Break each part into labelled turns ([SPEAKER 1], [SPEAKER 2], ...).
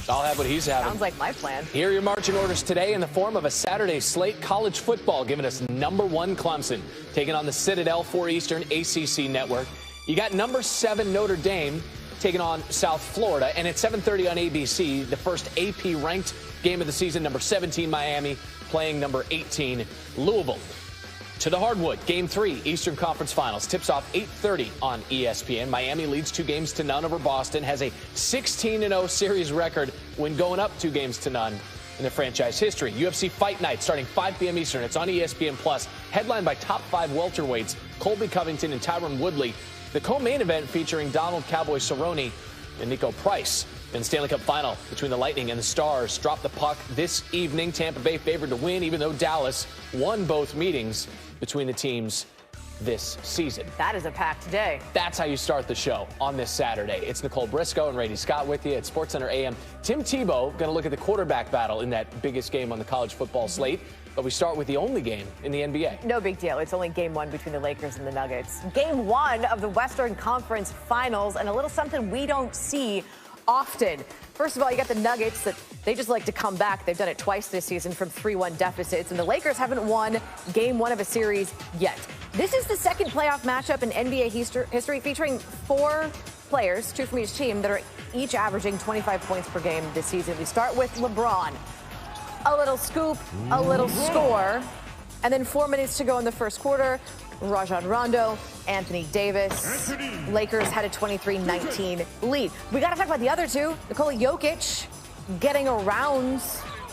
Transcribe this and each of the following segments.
[SPEAKER 1] I'll have what he's having.
[SPEAKER 2] Sounds like my plan.
[SPEAKER 1] Here are your marching orders today in the form of a Saturday slate. College football giving us #1 Clemson, taking on the Citadel 4 Eastern ACC network. You got #7 Notre Dame taking on South Florida. And at 7:30 on ABC, the first AP ranked game of the season, #17 Miami playing #18 Louisville. To the hardwood, Game 3, Eastern Conference Finals. Tips off 8:30 on ESPN. Miami leads 2-0 over Boston, has a 16-0 series record when going up 2-0 in their franchise history. UFC Fight Night starting 5 p.m. Eastern. It's on ESPN+, headlined by top 5 welterweights, Colby Covington and Tyron Woodley. The co-main event featuring Donald Cowboy Cerrone and Nico Price. Then Stanley Cup Final between the Lightning and the Stars. Drop the puck this evening. Tampa Bay favored to win, even though Dallas won both meetings between the teams this season.
[SPEAKER 2] That is a packed day.
[SPEAKER 1] That's how you start the show on this Saturday. It's Nicole Briscoe and Rady Scott with you at SportsCenter AM. Tim Tebow going to look at the quarterback battle in that biggest game on the college football slate. But we start with the only game in the NBA.
[SPEAKER 2] No big deal. It's only game 1 between the Lakers and the Nuggets. Game 1 of the Western Conference Finals, and a little something we don't see often. First of all, you got the Nuggets that they just like to come back. They've done it twice this season from 3-1 deficits, and the Lakers haven't won game 1 of a series yet. This is the second playoff matchup in NBA history featuring 4 players, 2 from each team, that are each averaging 25 points per game this season. We start with LeBron. A little scoop, a little score, and then 4 minutes to go in the first quarter. Rajon Rondo, Anthony Davis. Lakers had a 23-19 lead. We got to talk about the other 2. Nikola Jokic getting around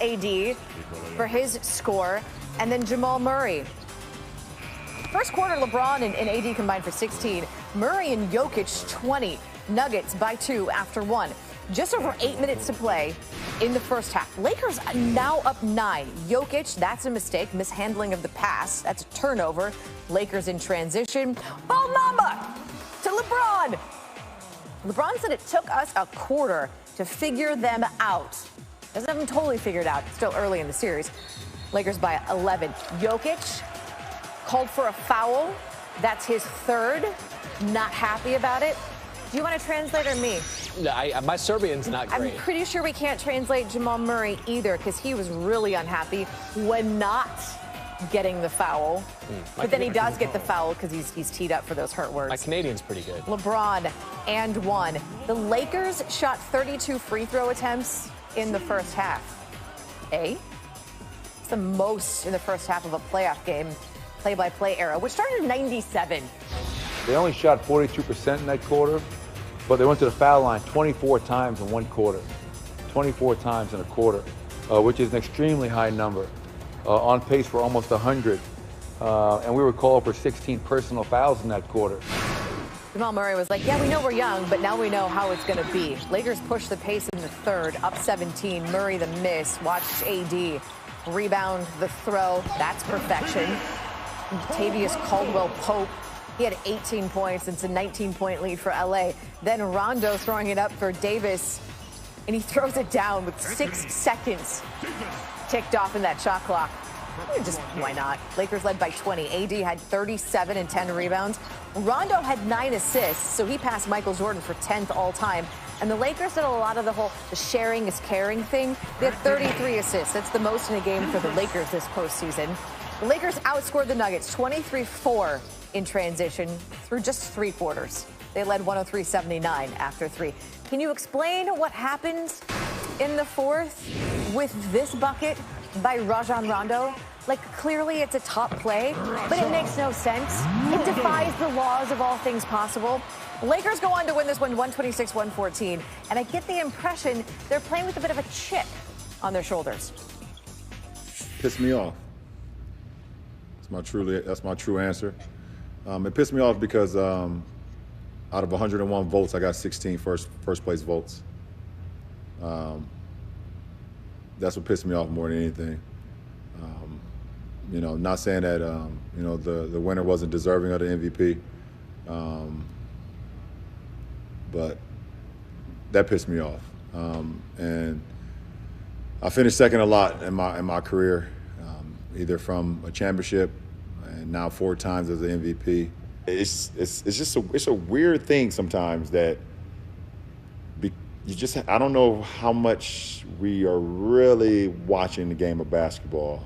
[SPEAKER 2] AD for his score, and then Jamal Murray. First quarter, LeBron and AD combined for 16. Murray and Jokic 20. Nuggets by 2 after 1. Just over 8 minutes to play in the first half. Lakers now up 9. Jokic, that's a mistake. Mishandling of the pass. That's a turnover. Lakers in transition. Ball Mamba to LeBron. LeBron said it took us a quarter to figure them out. Doesn't have them totally figured out. It's still early in the series. Lakers by 11. Jokic called for a foul. That's his 3rd. Not happy about it. Do you want to translate or me?
[SPEAKER 1] My Serbian's not great.
[SPEAKER 2] I'm pretty sure we can't translate Jamal Murray either, because he was really unhappy when not getting the foul. But then he does get the foul because he's teed up for those hurt words.
[SPEAKER 1] My Canadian's pretty good.
[SPEAKER 2] LeBron and 1. The Lakers shot 32 free throw attempts in the first half. It's the most in the first half of a playoff game, play-by-play era, which started in '97.
[SPEAKER 3] They only shot 42% in that quarter, but they went to the foul line 24 times in one quarter. 24 times in a quarter, which is an extremely high number. On pace for almost 100. And we were called for 16 personal fouls in that quarter.
[SPEAKER 2] Jamal Murray was like, yeah, we know we're young, but now we know how it's going to be. Lakers push the pace in the 3rd, up 17. Murray the miss. Watch AD rebound the throw. That's perfection. Tavius Caldwell-Pope. He had 18 points. It's a 19-point lead for LA. Then Rondo throwing it up for Davis, and he throws it down with 6 seconds ticked off in that shot clock. Just why not? Lakers led by 20. AD had 37 and 10 rebounds. Rondo had 9 assists, so he passed Michael Jordan for 10th all time. And the Lakers did a lot of the sharing is caring thing. They had 33 assists. That's the most in a game for the Lakers this postseason. The Lakers outscored the Nuggets 23-4 in transition through just 3 quarters. They led 103-79 after 3. Can you explain what happened in the 4th with this bucket by Rajon Rondo? Like, clearly it's a top play, but it makes no sense. It defies the laws of all things possible. Lakers go on to win this one 126-114, and I get the impression they're playing with a bit of a chip on their shoulders.
[SPEAKER 4] Pissed me off. That's my true answer. It pissed me off because out of 101 votes, I got 16 first place votes. That's what pissed me off more than anything. Not saying that the winner wasn't deserving of the MVP, but that pissed me off. And I finished second a lot in my career, either from a championship and now 4 times as an MVP. It's just a weird thing sometimes that I don't know how much we are really watching the game of basketball,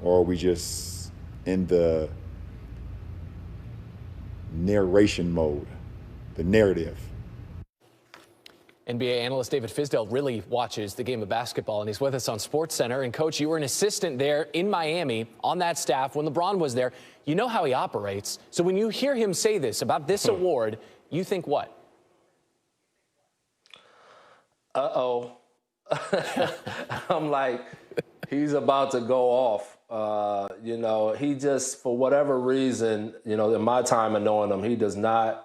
[SPEAKER 4] or are we just in the narration mode, the narrative.
[SPEAKER 1] NBA analyst David Fizdale really watches the game of basketball, and he's with us on SportsCenter. And, Coach, you were an assistant there in Miami on that staff when LeBron was there. You know how he operates. So when you hear him say this about this award, you think what?
[SPEAKER 5] Uh-oh. I'm like, he's about to go off. He just, for whatever reason, in my time of knowing him, he does not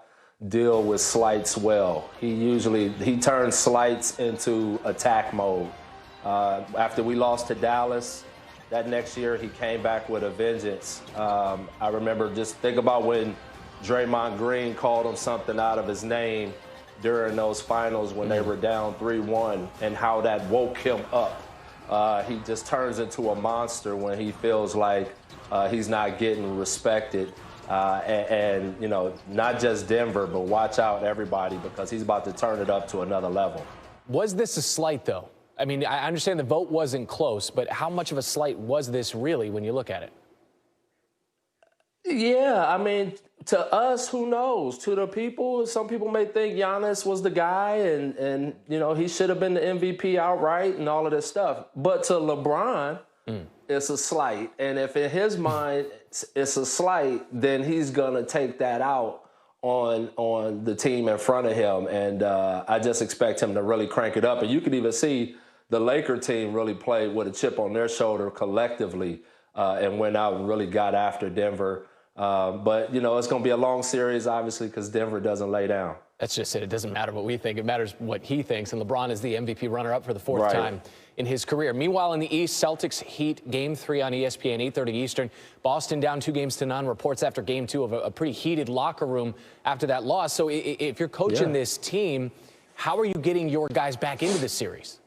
[SPEAKER 5] deal with slights well. He turns slights into attack mode. After we lost to Dallas, that next year he came back with a vengeance. I remember, just think about when Draymond Green called him something out of his name during those finals when they were down 3-1, and how that woke him up. He just turns into a monster when he feels like he's not getting respected. And not just Denver, but watch out, everybody, because he's about to turn it up to another level. Was this a slight, though? I mean, I understand the vote wasn't close, but how much of a slight was this really when you look at it? Yeah, I mean, to us, who knows? To the people, some people may think Giannis was the guy and he should have been the MVP outright and all of this stuff. But to LeBron, it's a slight. And if in his mind it's a slight, then he's going to take that out on the team in front of him. And I just expect him to really crank it up. And you can even see the Laker team really played with a chip on their shoulder collectively and went out and really got after Denver. But, it's going to be a long series, obviously, because Denver doesn't lay down. That's just it. It doesn't matter what we think. It matters what he thinks. And LeBron is the MVP runner-up for the fourth time in his career. Meanwhile, in the East, Celtics Heat Game 3 on ESPN, 8:30 Eastern. Boston down 2-0. Reports after Game 2 of a pretty heated locker room after that loss. So if you're coaching this team, how are you getting your guys back into this series?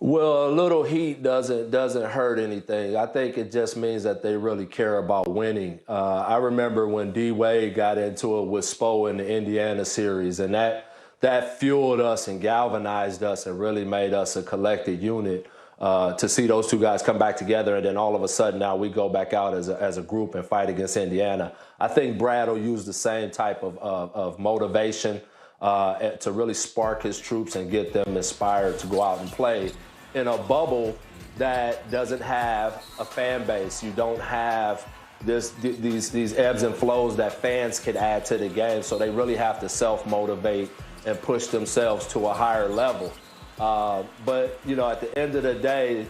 [SPEAKER 5] Well, a little heat doesn't hurt anything. I think it just means that they really care about winning. I remember when D. Wade got into it with Spo in the Indiana series, and that fueled us and galvanized us and really made us a collected unit to see those two guys come back together. And then all of a sudden now we go back out as a group and fight against Indiana. I think Brad will use the same type of motivation to really spark his troops and get them inspired to go out and play in a bubble that doesn't have a fan base. You don't have these ebbs and flows that fans can add to the game, so they really have to self-motivate and push themselves to a higher level. But, at the end of the day,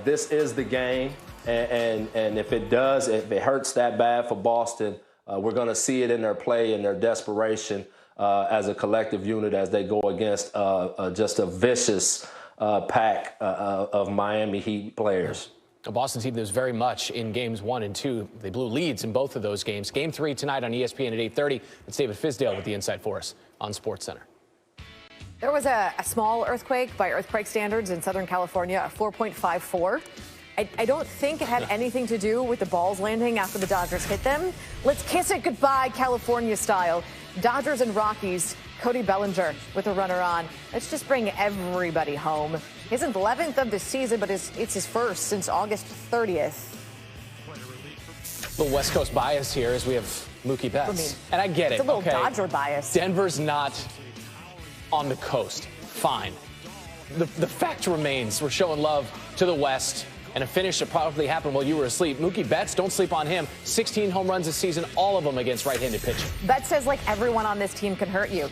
[SPEAKER 5] this is the game, and if it hurts that bad for Boston, we're going to see it in their play and their desperation as a collective unit as they go against just a vicious pack of Miami Heat players. A Boston team that was very much in games 1 and 2. They blew leads in both of those games. Game 3 tonight on ESPN at 8:30. It's David Fizdale with the insight for us on SportsCenter.
[SPEAKER 2] There was a small earthquake by earthquake standards in Southern California, a 4.54. I don't think it had anything to do with the balls landing after the Dodgers hit them. Let's kiss it goodbye, California style. Dodgers and Rockies. Cody Bellinger with a runner on. Let's just bring everybody home. His 11th of the season, but it's his first since August 30th.
[SPEAKER 1] A little West Coast bias here as we have Mookie Betts. And I get it.
[SPEAKER 2] It's a little Dodger bias.
[SPEAKER 1] Denver's not on the coast. Fine. The fact remains we're showing love to the West. And a finish that probably happened while you were asleep. Mookie Betts, don't sleep on him. 16 home runs this season, all of them against right-handed pitching.
[SPEAKER 2] Betts says, like, everyone on this team can hurt you.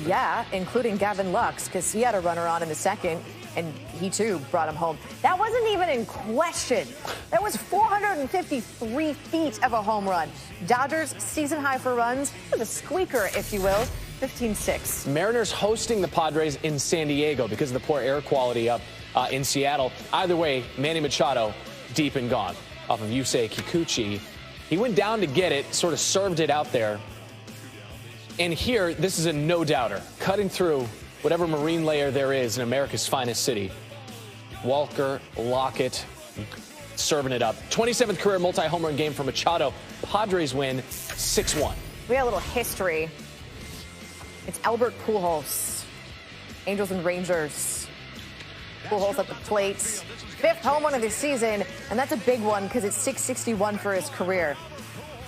[SPEAKER 2] Yeah, including Gavin Lux, because he had a runner on in the second, and he, too, brought him home. That wasn't even in question. That was 453 feet of a home run. Dodgers season high for runs, with a squeaker, if you will, 15-6.
[SPEAKER 1] Mariners hosting the Padres in San Diego because of the poor air quality up in Seattle. Either way, Manny Machado deep and gone off of Yusei Kikuchi. He went down to get it, sort of served it out there. And here, this is a no-doubter, cutting through whatever marine layer there is in America's finest city. Walker, Lockett, serving it up. 27th career multi-home run game for Machado. Padres win 6-1.
[SPEAKER 2] We had a little history It's Albert Pujols. Angels and Rangers. Pujols at the plate. 5th home run of the season, and that's a big one because it's 661 for his career.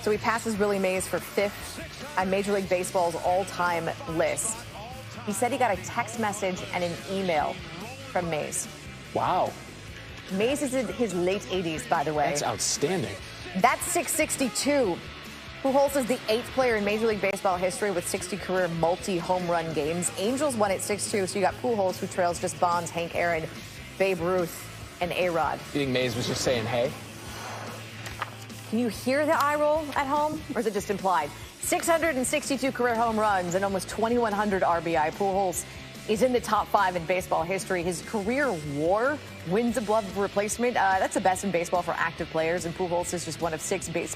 [SPEAKER 2] So he passes Willie Mays for 5th on Major League Baseball's all-time list. He said he got a text message and an email from Mays.
[SPEAKER 1] Wow.
[SPEAKER 2] Mays is in his late 80s, by the way.
[SPEAKER 1] That's outstanding.
[SPEAKER 2] That's 662. Pujols is the 8th player in Major League Baseball history with 60 career multi-home run games. Angels won at 6-2, so you got Pujols, who trails just Bonds, Hank Aaron, Babe Ruth, and A-Rod.
[SPEAKER 1] You think Mays was just saying, hey?
[SPEAKER 2] Can you hear the eye roll at home, or is it just implied? 662 career home runs and almost 2,100 RBI. Pujols is in the top 5 in baseball history. His career WAR, wins above replacement, that's the best in baseball for active players, and Pujols is just one of 6 baseball